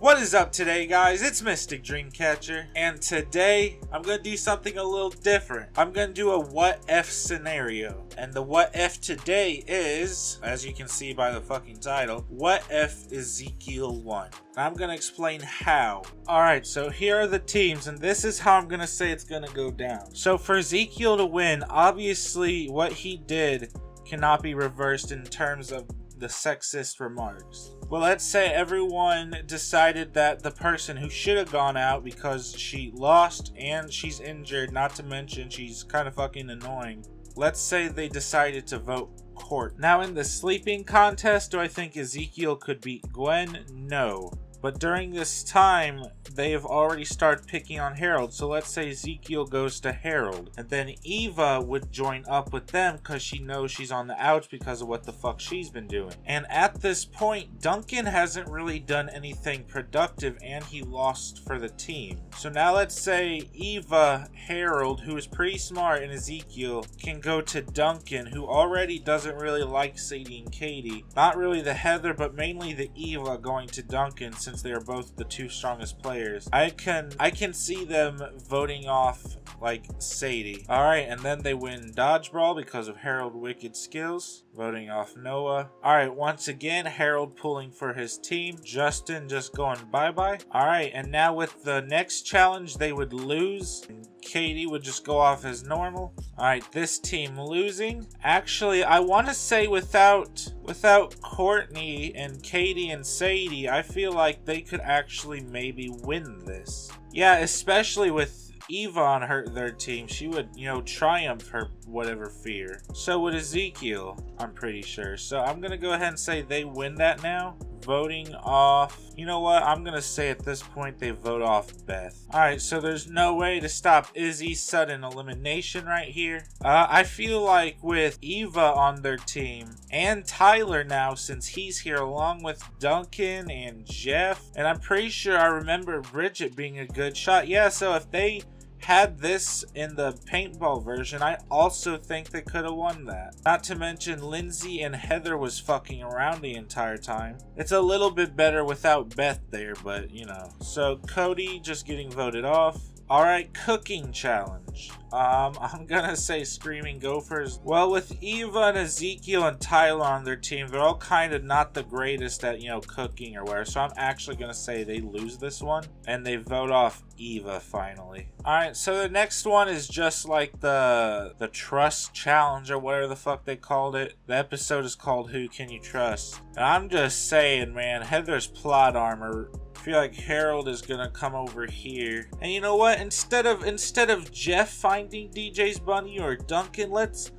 What is up today, guys? It's Mystic Dreamcatcher, and today I'm gonna do something a little different. I'm gonna do a what if scenario, and the what if today is, as you can see by the fucking title, what if Ezekiel won? And I'm gonna explain how. Alright, so here are the teams, and this is how I'm gonna say it's gonna go down. So for Ezekiel to win, obviously what he did cannot be reversed in terms of the sexist remarks. Well, let's say everyone decided that the person who should have gone out because she lost and she's injured, not to mention she's kind of fucking annoying. Let's say they decided to vote Court. Now in the sleeping contest, do I think Ezekiel could beat Gwen? No. But during this time, they have already started picking on Harold. So let's say Ezekiel goes to Harold. And then Eva would join up with them because she knows she's on the outs because of what the fuck she's been doing. And at this point, Duncan hasn't really done anything productive and he lost for the team. So now let's say Eva, Harold, who is pretty smart, and Ezekiel can go to Duncan, who already doesn't really like Sadie and Katie. Not really the Heather, but mainly the Eva going to Duncan since they are both the two strongest players. I can see them voting off like Sadie. Alright, and then they win Dodgeball because of Harold Wicked skills. Voting off Noah. Alright, once again, Harold pulling for his team. Justin just going bye-bye. Alright, and now with the next challenge, they would lose. And Katie would just go off as normal. Alright, this team losing. Actually, I want to say without Courtney and Katie and Sadie, I feel like they could actually maybe win this. Yeah, especially with Eva on their team, she would, triumph her whatever fear. So would Ezekiel, I'm pretty sure. So I'm gonna go ahead and say they win that now. Voting off, you know what, I'm gonna say at this point they vote off Beth. Alright, so there's no way to stop Izzy's sudden elimination right here. I feel like with Eva on their team and Tyler now, since he's here, along with Duncan and Jeff, and I'm pretty sure I remember Bridget being a good shot. Yeah, so if they had this in the paintball version, I also think they could have won that. Not to mention Lindsay and Heather was fucking around the entire time. It's a little bit better without Beth there, but So Cody just getting voted off. Alright, cooking challenge. I'm gonna say Screaming Gophers. Well, with Eva and Ezekiel and Tyler on their team, they're all kind of not the greatest at, cooking or whatever. So I'm actually gonna say they lose this one and they vote off Eva finally. Alright, so the next one is just like the trust challenge or whatever the fuck they called it. The episode is called Who Can You Trust? And I'm just saying, man, Heather's plot armor. I feel like Harold is gonna come over here, and you know what? Instead of Jeff finding DJ's bunny or Duncan, let's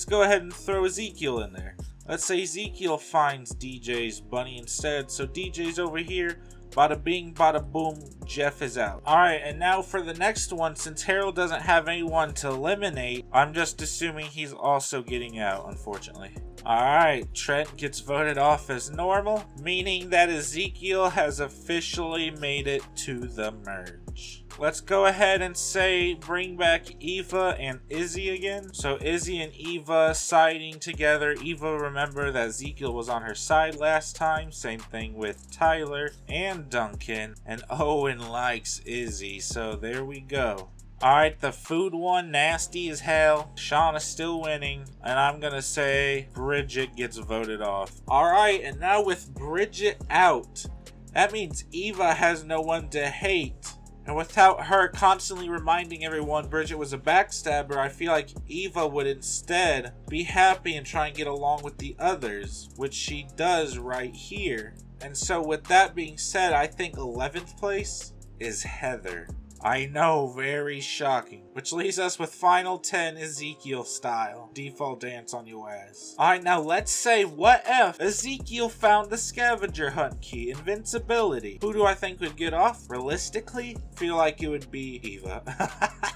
go ahead and throw Ezekiel in there. Let's say Ezekiel finds DJ's bunny instead, so DJ's over here. Bada bing, bada boom, Jeff is out. Alright, and now for the next one, since Harold doesn't have anyone to eliminate, I'm just assuming he's also getting out, unfortunately. Alright, Trent gets voted off as normal, meaning that Ezekiel has officially made it to the merge. Let's go ahead and say bring back Eva and Izzy again. So Izzy and Eva siding together. Eva, remember that Ezekiel was on her side last time. Same thing with Tyler and Duncan. And Owen likes Izzy, so there we go. Alright, the food one, nasty as hell. Sean is still winning. And I'm gonna say Bridget gets voted off. Alright, and now with Bridget out, that means Eva has no one to hate. And without her constantly reminding everyone Bridget was a backstabber, I feel like Eva would instead be happy and try and get along with the others, which she does right here. And so with that being said, I think 11th place is Heather. I know, very shocking. Which leaves us with final 10 Ezekiel style. Default dance on your ass. Alright, now let's say what if Ezekiel found the scavenger hunt key, invincibility. Who do I think would get off? Realistically, feel like it would be Eva.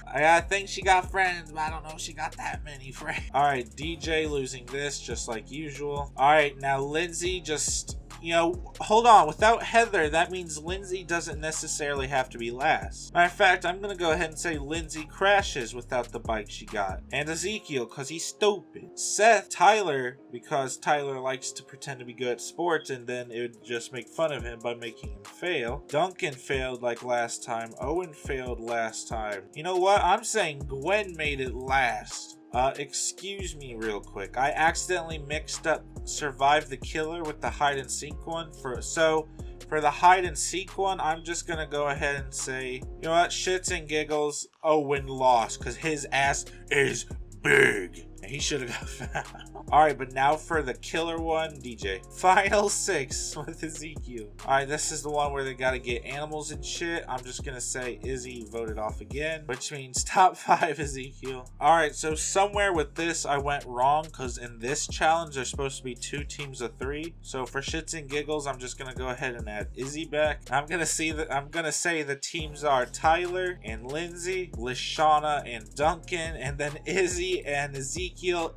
I think she got friends, but I don't know if she got that many friends. Alright, DJ losing this just like usual. Alright, now Lindsay just you know, hold on. Without Heather, that means Lindsay doesn't necessarily have to be last. Matter of fact, I'm going to go ahead and say Lindsay crashes without the bike she got. And Ezekiel, because he's stupid. Seth, Tyler, because Tyler likes to pretend to be good at sports, and then it would just make fun of him by making him fail. Duncan failed like last time. Owen failed last time. You know what? I'm saying Gwen made it last. Excuse me real quick. I accidentally mixed up Survive the Killer with the hide and seek one. So for the hide and seek one, I'm just gonna go ahead and say, you know what? Shits and giggles, Owen lost because his ass is big. He should have got found. Alright, but now for the killer one, DJ. Final 6 with Ezekiel. Alright, this is the one where they gotta get animals and shit. I'm just gonna say Izzy voted off again, which means top 5 Ezekiel. Alright, so somewhere with this I went wrong, because in this challenge there's supposed to be 2 teams of 3. So for shits and giggles, I'm just gonna go ahead and add Izzy back. I'm gonna say the teams are Tyler and Lindsay, Lashana and Duncan, and then Izzy and Ezekiel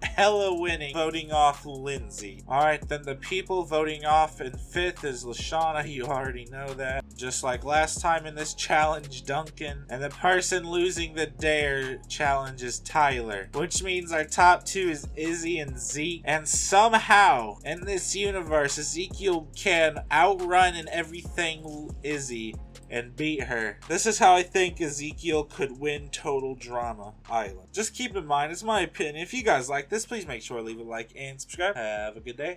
hella winning, voting off Lindsay. Alright, then the people voting off in 5th is Lashana. You already know that. Just like last time in this challenge, Duncan. And the person losing the dare challenge is Tyler. Which means our top 2 is Izzy and Zeke. And somehow, in this universe, Ezekiel can outrun and everything Izzy and beat her. This is how I think Ezekiel could win Total Drama Island. Just keep in mind, it's my opinion. If you guys like this, please make sure to leave a like and subscribe. Have a good day.